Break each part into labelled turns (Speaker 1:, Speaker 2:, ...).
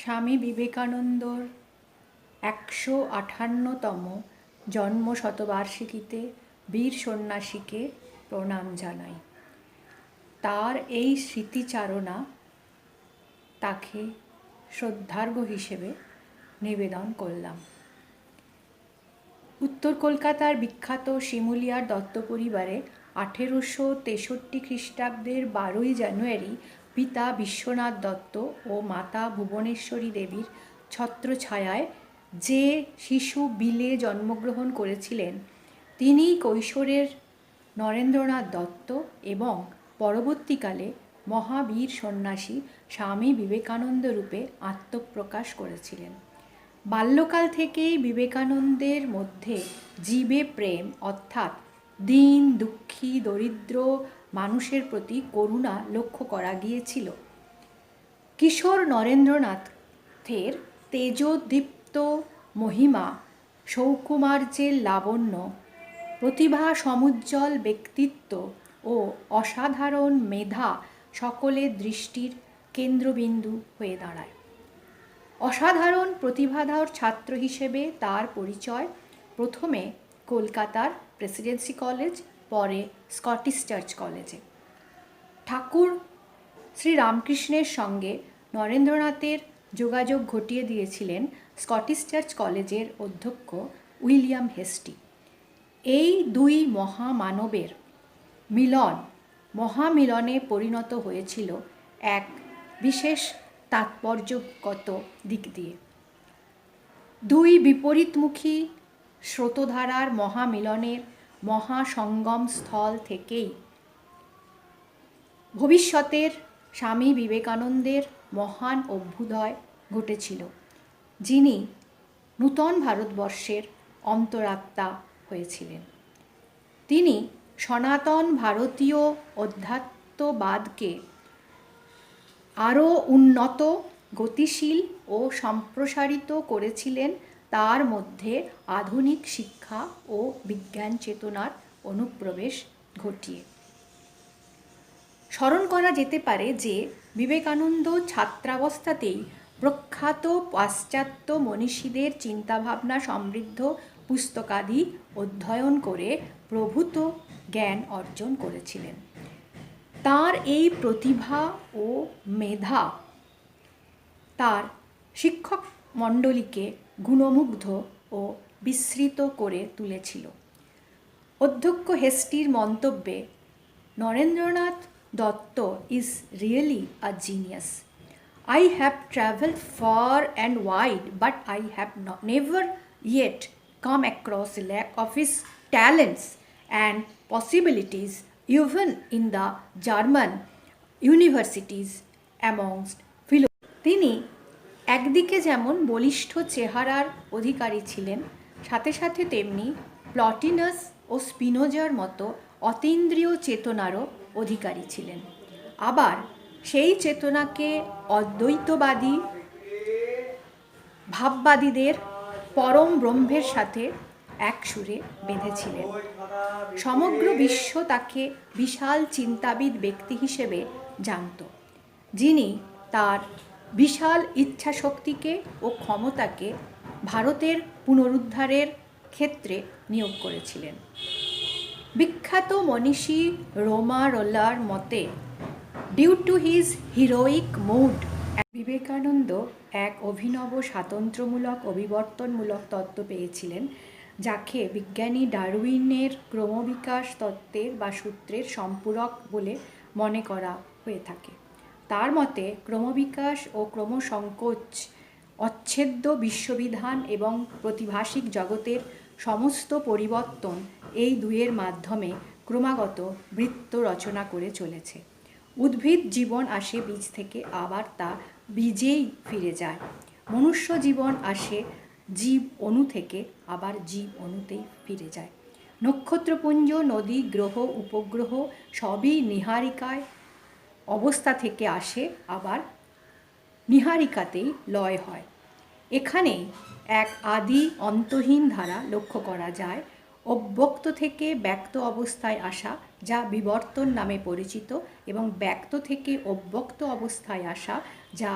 Speaker 1: স্বামী বিবেকানন্দর ১৫৮তম জন্মশতবার্ষিকীতে বীর সন্ন্যাসীকে প্রণাম জানাই। তার এই স্মৃতিচারণা তাকে শ্রদ্ধার্ঘ্য হিসেবে নিবেদন করলাম। উত্তর কলকাতার বিখ্যাত শিমুলিয়ার দত্ত পরিবারে ১৮৬৩ খ্রিস্টাব্দের ১২ই জানুয়ারি পিতা বিশ্বনাথ দত্ত ও মাতা ভুবনেশ্বরী দেবীর ছত্রছায়ায় যে শিশু বিলে জন্মগ্রহণ করেছিলেন তিনি কৈশোরের নরেন্দ্রনাথ দত্ত এবং পরবর্তীকালে মহাবীর সন্ন্যাসী স্বামী বিবেকানন্দ রূপে আত্মপ্রকাশ করেছিলেন। বাল্যকাল থেকেই বিবেকানন্দের মধ্যে জীবে প্রেম অর্থাৎ দীন দুঃখী দরিদ্র মানুষের প্রতি করুণা লক্ষ্য করা গিয়েছিল। কিশোর নরেন্দ্রনাথের তেজোদীপ্ত মহিমা, সৌকুমার্যের লাবণ্য, প্রতিভা সমুজ্জ্বল ব্যক্তিত্ব ও অসাধারণ মেধা সকলের দৃষ্টির কেন্দ্রবিন্দু হয়ে দাঁড়ায়। অসাধারণ প্রতিভাধর ছাত্র হিসেবে তার পরিচয় প্রথমে কলকাতার প্রেসিডেন্সি কলেজ, পরে স্কটিশ চার্চ কলেজে। ঠাকুর শ্রীরামকৃষ্ণের সঙ্গে নরেন্দ্রনাথের যোগাযোগ ঘটিয়ে দিয়েছিলেন স্কটিশ চার্চ কলেজের অধ্যক্ষ উইলিয়াম হেস্টি। এই দুই মহামানবের মিলন মহামিলনে পরিণত হয়েছিল এক বিশেষ তাৎপর্যগত দিক দিয়ে। দুই বিপরীতমুখী স্রোতধারার মহামিলনের মহাসঙ্গম স্থল থেকেই ভবিষ্যতের স্বামী বিবেকানন্দের মহান অভ্যুদয় ঘটেছিল, যিনি নূতন ভারতবর্ষের অন্তরাত্মা হয়েছিলেন। তিনি সনাতন ভারতীয় অধ্যাত্মবাদকে আরও উন্নত, গতিশীল ও সম্প্রসারিত করেছিলেন, তার মধ্যে আধুনিক শিক্ষা ও বিজ্ঞান চেতনার অনুপ্রবেশ ঘটিয়ে। স্মরণ করা যেতে পারে যে বিবেকানন্দ ছাত্রাবস্থাতেই প্রখ্যাত পাশ্চাত্য মনীষীদের চিন্তাভাবনা সমৃদ্ধ পুস্তকাদি অধ্যয়ন করে প্রভূত জ্ঞান অর্জন করেছিলেন। তার এই প্রতিভা ও মেধা তার শিক্ষক মণ্ডলীকে গুণমুগ্ধ ও বিস্মৃত করে তুলেছিল। অধ্যক্ষ হেস্টির মন্তব্যে, Narendranath Dutta is really a genius. I have traveled far and wide, but I have never yet come across a lack of his talents and possibilities even in the German universities amongst philosophers. তিনি একদিকে যেমন বলিষ্ঠ চেহারার অধিকারী ছিলেন, সাথে সাথে তেমনি প্লটিনাস ও স্পিনোজার মতো অতীন্দ্রিয় চেতনারও অধিকারী ছিলেন। আবার সেই চেতনাকে অদ্বৈতবাদী ভাববাদীদের পরম ব্রহ্মের সাথে এক সুরে বেঁধেছিলেন। সমগ্র বিশ্ব তাকে বিশাল চিন্তাবিদ ব্যক্তি হিসেবে জানত, যিনি তার বিশাল ইচ্ছাশক্তিকে ও ক্ষমতাকে ভারতের পুনরুদ্ধারের ক্ষেত্রে নিয়োগ করেছিলেন। বিখ্যাত মনীষী রোমা রোলার মতে, due to his heroic mood, Vivekananda এক অভিনব স্বাতন্ত্র্যমূলক অবিবর্তনমূলক তত্ত্ব পেয়েছিলেন, যাকে বিজ্ঞানী ডারউইনের ক্রমবিকাশ তত্ত্বের বা সূত্রের সম্পূরক বলে মনে করা হয়ে থাকে। তার মতে ক্রমবিকাশ ও ক্রমসংকোচ অচ্ছেদ্য বিশ্ববিধান এবং প্রতিভাসিক জগতের সমস্ত পরিবর্তন এই দুইয়ের মাধ্যমে ক্রমাগত বৃত্ত রচনা করে চলেছে। উদ্ভিদ জীবন আসে বীজ থেকে, আবার তা বীজেই ফিরে যায়। মনুষ্য জীবন আসে জীব অণু থেকে, আবার জীব অণুতেই ফিরে যায়। নক্ষত্রপুঞ্জ, নদী, গ্রহ, উপগ্রহ সবই নীহারিকায় অবস্থা থেকে আসে, আবার নীহারিকাতেই লয় হয়। এখানেই এক আদি অন্তহীন ধারা লক্ষ্য করা যায়। অব্যক্ত থেকে ব্যক্ত অবস্থায় আসা, যা বিবর্তন নামে পরিচিত, এবং ব্যক্ত থেকে অব্যক্ত অবস্থায় আসা, যা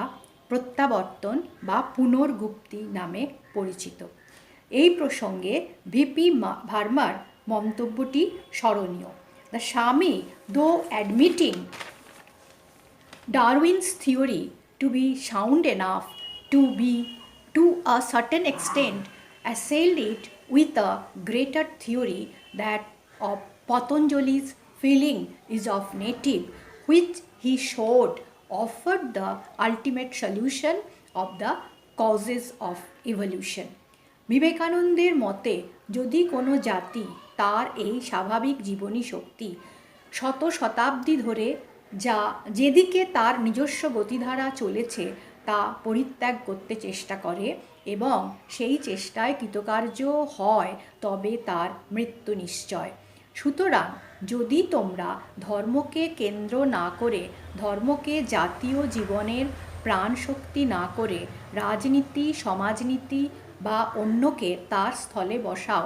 Speaker 1: প্রত্যাবর্তন বা পুনর্গুপ্তি নামে পরিচিত। এই প্রসঙ্গে ভিপি ভার্মার মন্তব্যটি স্মরণীয়। দ্য স্বামী, দো admitting Darwin's theory to be sound enough to a certain extent, assailed it with a greater theory that of Patanjali's feeling is of native, which he showed offered the ultimate solution of the causes of evolution. বিবেকানন্দের মতে যদি কোনো জাতি তার এই স্বাভাবিক জীবনী শক্তি শত শতাব্দী ধরে যেদিকে তার নিজস্ব গতিধারা চলেছে তা পরিত্যাগ করতে চেষ্টা করে এবং সেই চেষ্টায় কৃতকার্য হয়, তবে তার মৃত্যু নিশ্চয়। সুতরাং যদি তোমরা ধর্মকে কেন্দ্র না করে, ধর্মকে জাতীয় জীবনের প্রাণশক্তি না করে রাজনীতি, সমাজনীতি বা অন্যকে তার স্থলে বসাও,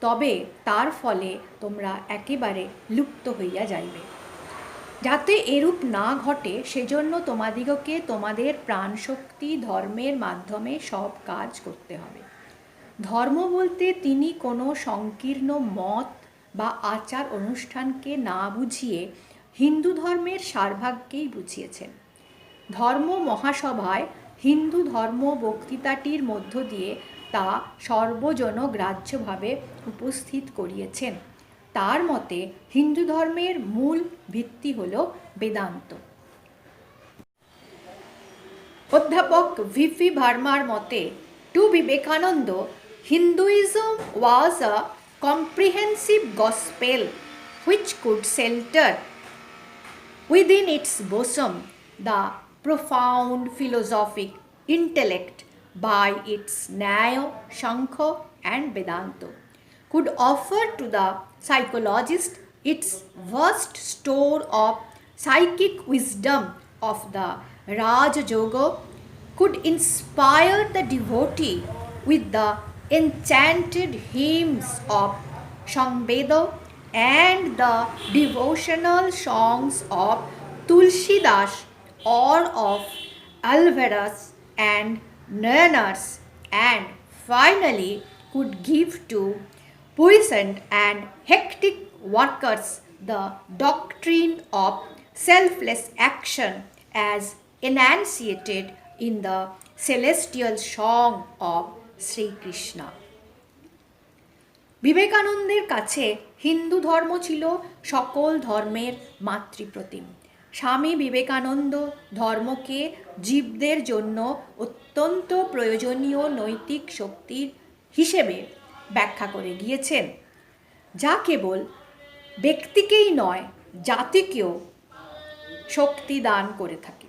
Speaker 1: তবে তার ফলে তোমরা একেবারে লুপ্ত হইয়া যাইবে। যাতে এরূপ না ঘটে সেজন্য তোমাদিগকে তোমাদের প্রাণশক্তি ধর্মের মাধ্যমে সব কাজ করতে হবে। ধর্ম বলতে তিনি কোনো সংকীর্ণ মত বা আচার অনুষ্ঠানকে না বুঝিয়ে হিন্দু ধর্মের সারভাগকেই বুঝিয়েছেন। ধর্ম মহাসভায় হিন্দু ধর্ম বক্তৃতাটির মধ্য দিয়ে তা সর্বজনগ্রাহ্যভাবে উপস্থিত করিয়েছেন। তার মতে হিন্দু ধর্মের মূল ভিত্তি হল বেদান্ত। অধ্যাপক ভিপি ভার্মার মতে, to Vivekananda, Hinduism was a comprehensive gospel which could shelter within its bosom the profound philosophic intellect by its Nyaya, Shankha and Vedanta, could offer to the psychologist its vast store of psychic wisdom of the Raja Yoga, could inspire the devotee with the enchanted hymns of Samveda and the devotional songs of Tulsidas or of Alvarez and Nayanar, and finally could give to puissant and hectic workers the doctrine of selfless action as enunciated in the celestial song of Sri Krishna. বিবেকানন্দের কাছে হিন্দু ধর্ম ছিল সকল ধর্মের মাতৃপ্রতিম। স্বামী বিবেকানন্দ ধর্মকে জীবদের জন্য অত্যন্ত প্রয়োজনীয় নৈতিক শক্তির হিসেবে ব্যাখ্যা করে গিয়েছেন, যা কেবল ব্যক্তিকেই নয় জাতিকেও শক্তি দান করে থাকে।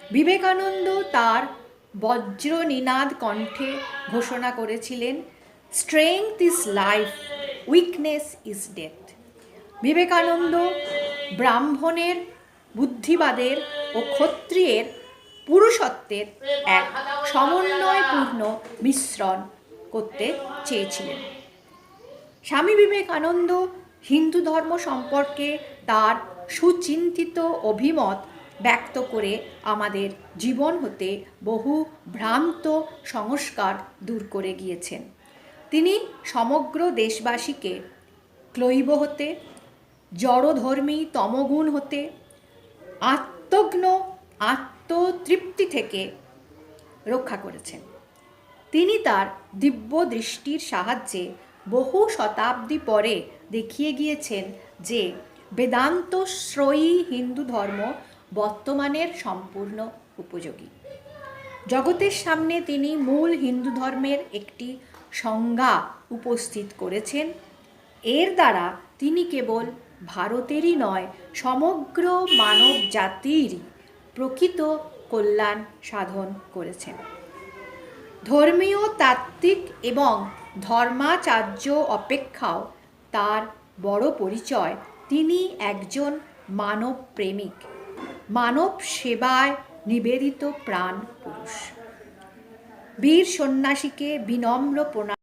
Speaker 1: বিবেকানন্দ তার বজ্রনিনাদ কণ্ঠে ঘোষণা করেছিলেন, strength is life, weakness is death. Vivekananda ব্রাহ্মণের, বুদ্ধিবাদের ও ক্ষত্রিয়ের পুরুষত্বের এক সমন্বয়পূর্ণ মিশ্রণ করতে চেয়েছিলেন। স্বামী বিবেকানন্দ হিন্দু ধর্ম সম্পর্কে তার সুচিন্তিত অভিমত ব্যক্ত করে আমাদের জীবন হতে বহু ভ্রান্ত সংস্কার দূর করে গিয়েছেন। তিনি সমগ্র দেশবাসীকে ক্লৈব হতে, জড়ধর্মী তমগুণ হতে, আত্মজ্ঞ আত্মতৃপ্তি থেকে রক্ষা করেছেন। তিনি তার দিব্য দৃষ্টির সাহায্যে বহু শতাব্দী পরে দেখিয়ে গিয়েছেন যে বেদান্তশ্রয়ী হিন্দু ধর্ম বর্তমানের সম্পূর্ণ উপযোগী। জগতের সামনে তিনি মূল হিন্দু ধর্মের একটি সংজ্ঞা উপস্থিত করেছেন। এর দ্বারা তিনি কেবল ভারতেরই নয়, সমগ্র মানব জাতির প্রকৃত কল্যাণ সাধন করেছেন। ধর্মীয় তাত্ত্বিক এবং ধর্মাচার্য অপেক্ষাও তার বড় পরিচয়, তিনি একজন মানব প্রেমিক, মানব সেবায় নিবেদিত প্রাণ পুরুষ। বীর সন্ন্যাসীকে বিনম্র প্রণাম।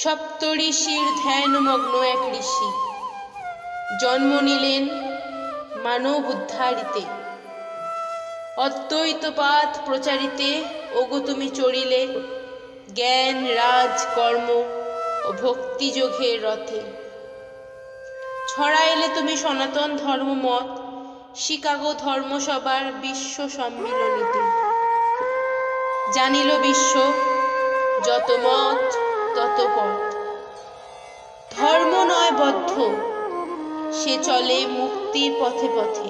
Speaker 2: সপ্তঋষির ধ্যানমগ্ন এক ঋষি জন্ম নিলেন মানব উদ্ধারিতে, অদ্বৈতপাদ প্রচারিতে ওগো তুমি চড়িলে জ্ঞান রাজ কর্ম ও ভক্তিযোগের রথে। ছড়াইলে তুমি সনাতন ধর্মমত শিকাগো ধর্মসভার বিশ্ব সম্মিলনীতে। জানিল বিশ্ব যত মত তত পথ, ধর্ম নয় বদ্ধ সে চলে মুক্তির পথে পথে।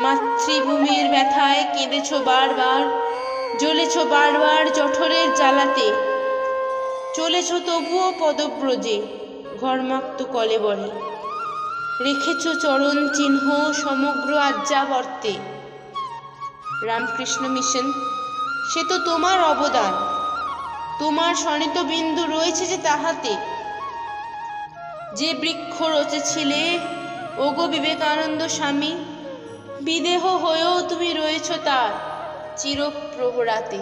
Speaker 2: মাতৃভূমির ব্যথায় কেঁদেছ বারবার, জ্বলেছ বারবার জঠরের জ্বালাতে, চলেছ তবুও পদব্রজে ঘর্মাক্ত কলেবরে। রেখেছ চরণ চিহ্ন সমগ্র আজ্যাবর্তে। রামকৃষ্ণ মিশন সে তো তোমার অবদান, তোমার স্বনিত বিন্দু রয়েছে যে তাহাতে। যে বৃক্ষ রচেছিলে ওগো বিবেকানন্দ স্বামী, বিদেহ হয়েও তুমি রয়েছ তার চিরপ্রহরাতে।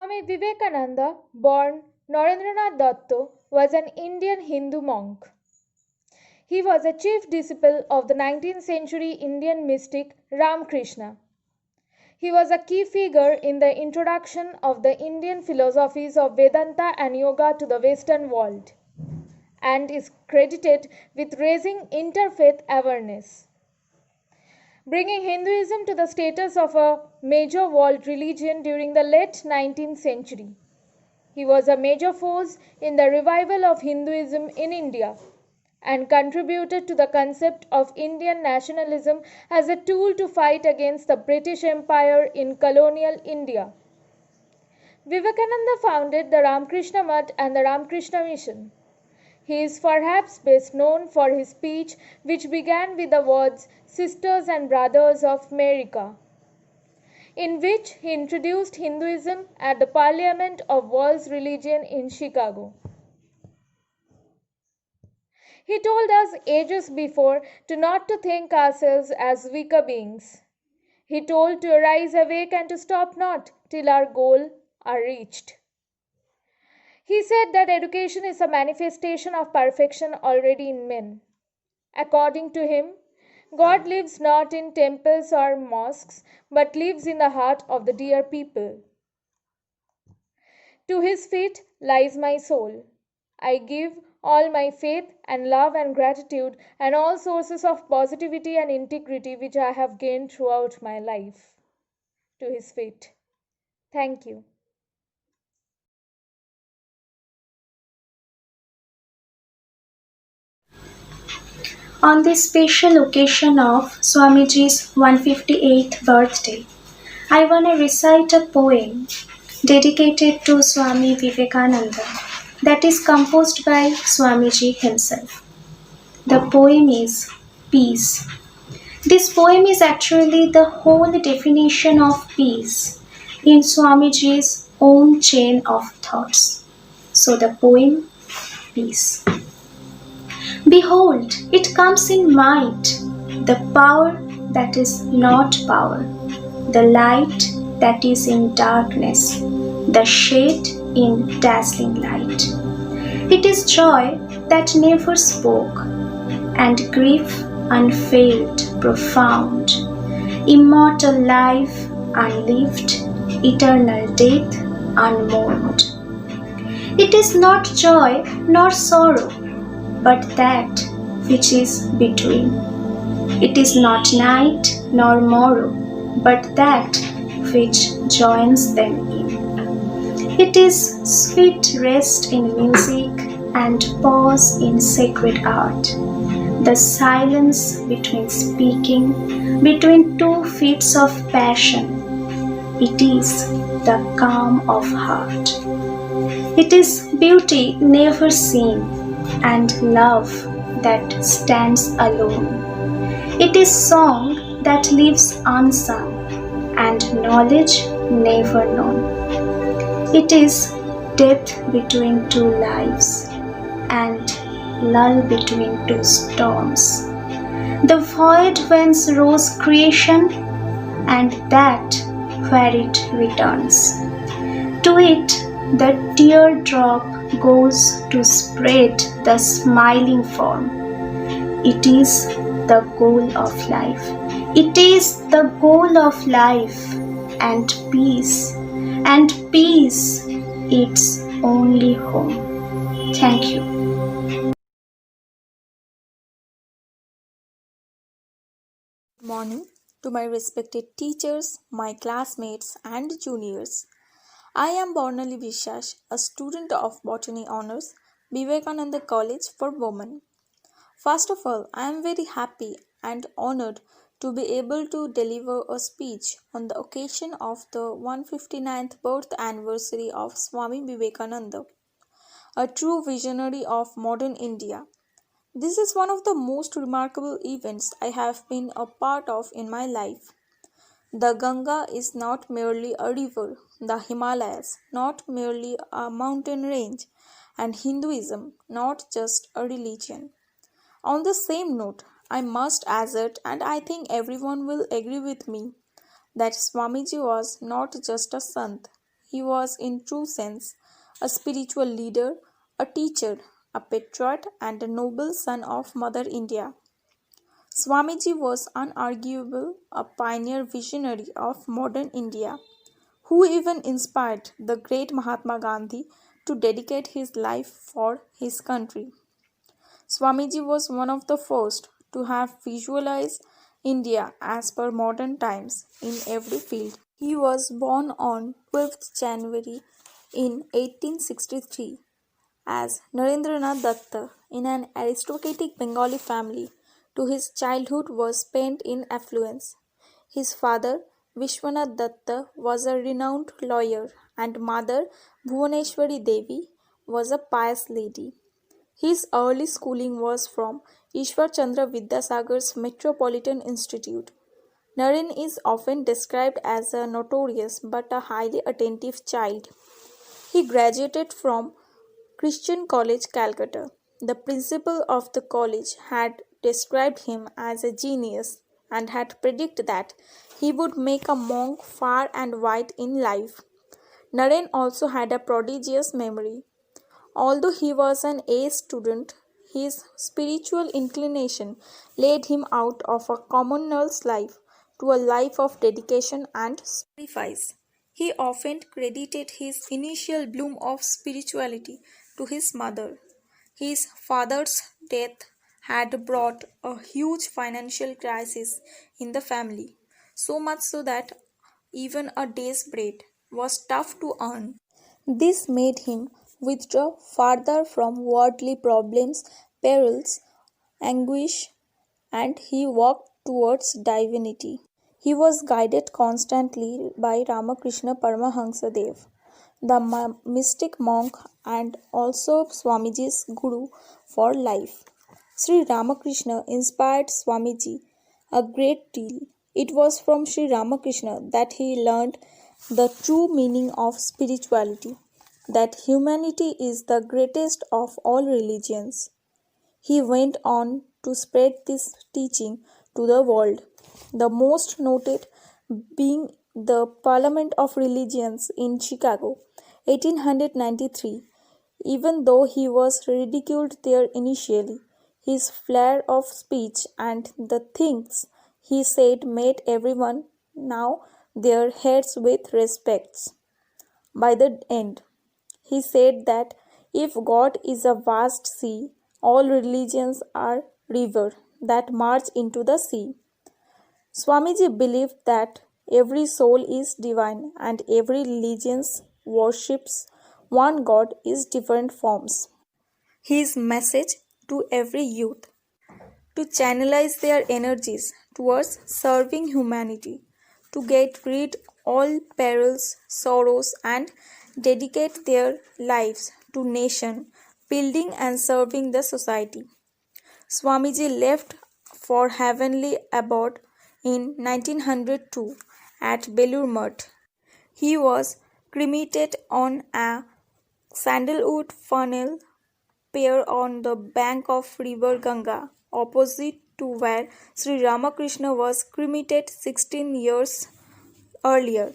Speaker 3: Swami Vivekananda, born Narendranath Datta, was an Indian Hindu monk. He was a chief disciple of the 19th century Indian mystic Ramakrishna. He was a key figure in the introduction of the Indian philosophies of Vedanta and Yoga to the Western world, and is credited with raising interfaith awareness, bringing Hinduism to the status of a major world religion during the late 19th century. He was a major force in the revival of Hinduism in India and contributed to the concept of Indian nationalism as a tool to fight against the British Empire in colonial India. Vivekananda founded the Ramakrishna Mutt and the Ramakrishna Mission. He is perhaps best known for his speech, which began with the words Sisters and Brothers of America, in which he introduced Hinduism at the Parliament of World's Religion in Chicago. He told us ages before to not to think ourselves as weaker beings. He told to arise awake and to stop not till our goal are reached. He said that education is a manifestation of perfection already in men. According to him, God lives not in temples or mosques, but lives in the heart of the dear people. To his feet lies my soul. I give all my faith and love and gratitude and all sources of positivity and integrity which I have gained throughout my life. To his feet. Thank you.
Speaker 4: On this special occasion of Swamiji's 158th birthday, I want to recite a poem dedicated to Swami Vivekananda that is composed by Swamiji himself. The poem is Peace. This poem is actually the whole definition of peace in Swamiji's own chain of thoughts. So the poem Peace. Behold, it comes in might, the power that is not power, the light that is in darkness, the shade in dazzling light. It is joy that never spoke, and grief unveiled, profound, immortal life unlived, eternal death unmourned. It is not joy nor sorrow, but that which is between. It is not night nor morrow, but that which joins them in. It is sweet rest in music and pause in sacred art. The silence between speaking, between two fits of passion. It is the calm of heart. It is beauty never seen and love that stands alone. It is song that lives unsung and knowledge never known. It is death between two lives and lull between two storms. The void whence rose creation and that where it returns. To it the teardrop goes to spread the smiling form. It is the goal of life. It is the goal of life and peace its only home. Thank you.
Speaker 5: Good morning to my respected teachers, my classmates, and juniors. I am Bornali Vishash, a student of Botany Honours, Vivekananda College for Women. First of all, I am very happy and honored to be able to deliver a speech on the occasion of the 159th birth anniversary of Swami Vivekananda, a true visionary of modern India. This is one of the most remarkable events I have been a part of in my life. The Ganga is not merely a river, the Himalayas not merely a mountain range, and Hinduism not just a religion. On the same note, I must assert, and I think everyone will agree with me, that Swamiji was not just a sant, he was in true sense a spiritual leader, a teacher, a patriot, and a noble son of Mother India. Swamiji was unarguable a pioneer visionary of modern India, who even inspired the great Mahatma Gandhi to dedicate his life for his country. Swamiji was one of the first to have visualized India as per modern times in every field. He was born on 12th January in 1863 as Narendranath Datta in an aristocratic Bengali family. To his childhood was spent in affluence. His father, Vishwanath Datta, was a renowned lawyer, and mother, Bhuvaneshwari Devi, was a pious lady. His early schooling was from Ishwar Chandra Vidyasagar's Metropolitan Institute. Naren is often described as a notorious but a highly attentive child. He graduated from Christian College, Calcutta. The principal of the college had described him as a genius and had predicted that he would make a monk far and wide in life. Naren also had a prodigious memory. Although he was an A student, his spiritual inclination led him out of a commonal's life to a life of dedication and sacrifice. He often credited his initial bloom of spirituality to his mother. His father's death had brought a huge financial crisis in the family, so much so that even a day's bread was tough to earn. This made him withdraw farther from worldly problems, perils, anguish, and he walked towards divinity. He was guided constantly by Ramakrishna Paramahansa Dev, the mystic monk and also Swamiji's guru for life. Sri Ramakrishna inspired Swamiji a great deal. It was from Sri Ramakrishna that he learned the true meaning of spirituality, that humanity is the greatest of all religions. He went on to spread this teaching to the world, the most noted being the Parliament of Religions in Chicago, 1893. Even though he was ridiculed there initially, his flair of speech and the things he said made everyone now their heads with respects. By the end, he said that if God is a vast sea, all religions are river that march into the sea. Swamiji believed that every soul is divine and every religion worships one God in different forms. His message to every youth to channelize their energies towards serving humanity, to get rid all perils, sorrows, and dedicate their lives to nation building and serving the society. Swamiji left for heavenly abode in 1902 at Belur Mutt. He was cremated on a sandalwood funeral pyre on the bank of river Ganga, opposite to where Sri Ramakrishna was cremated 16 years earlier.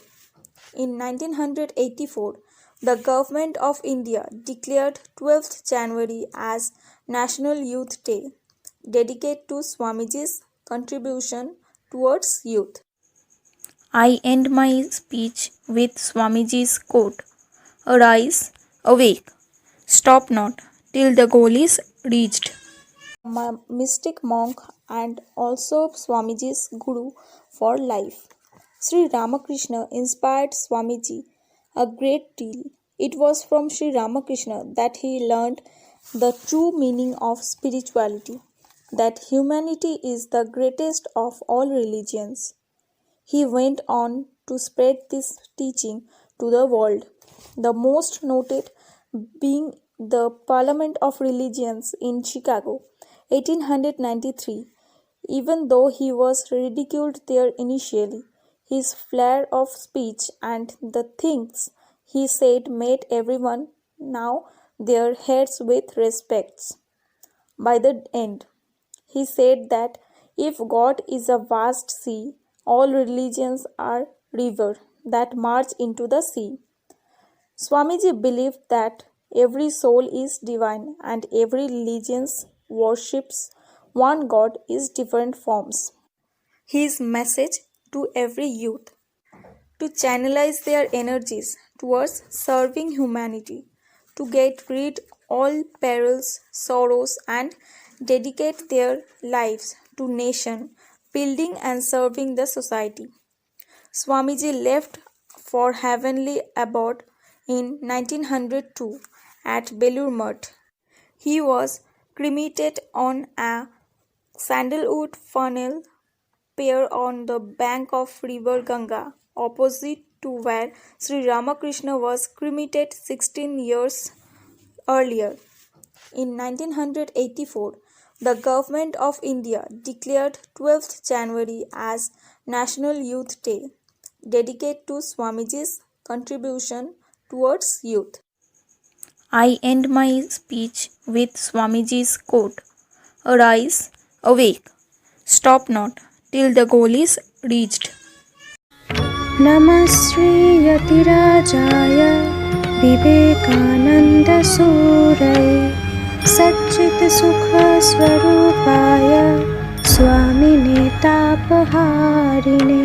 Speaker 5: In 1984, the Government of India declared 12th January as National Youth Day, dedicated to Swamiji's contribution towards youth. I end my speech with Swamiji's quote: Arise, awake, stop not till the goal is reached. Mystic monk and also Swamiji's guru for life. Sri Ramakrishna inspired Swamiji a great deal. It was from Sri Ramakrishna that he learned the true meaning of spirituality, that humanity is the greatest of all religions. He went on to spread this teaching to the world, the most noted being the Parliament of Religions in Chicago, 1893. Even though he was ridiculed there initially, his flair of speech and the things he said made everyone now their heads with respects. By the end, he said that if God is a vast sea, all religions are river that march into the sea. Swamiji believed that every soul is divine and every religion worships one God in different forms. His message to every youth to channelize their energies towards serving humanity, to get rid all perils, sorrows, and dedicate their lives to nation building and serving the society. Swamiji left for heavenly abode in 1902 at Belur Mutt. He was cremated on a sandalwood funeral pyre on the bank of river Ganga, opposite to where Sri Ramakrishna was cremated 16 years earlier. In 1984, the Government of India declared 12th January as National Youth Day, dedicated to Swamiji's contribution towards youth. I end my speech with Swamiji's quote, "Arise, awake, stop not till the goal is reached."
Speaker 4: नमः श्रीयतिराजाय विवेकानन्दसूरये सच्चित्सुखस्वरूपाय स्वामिने तापहारिणे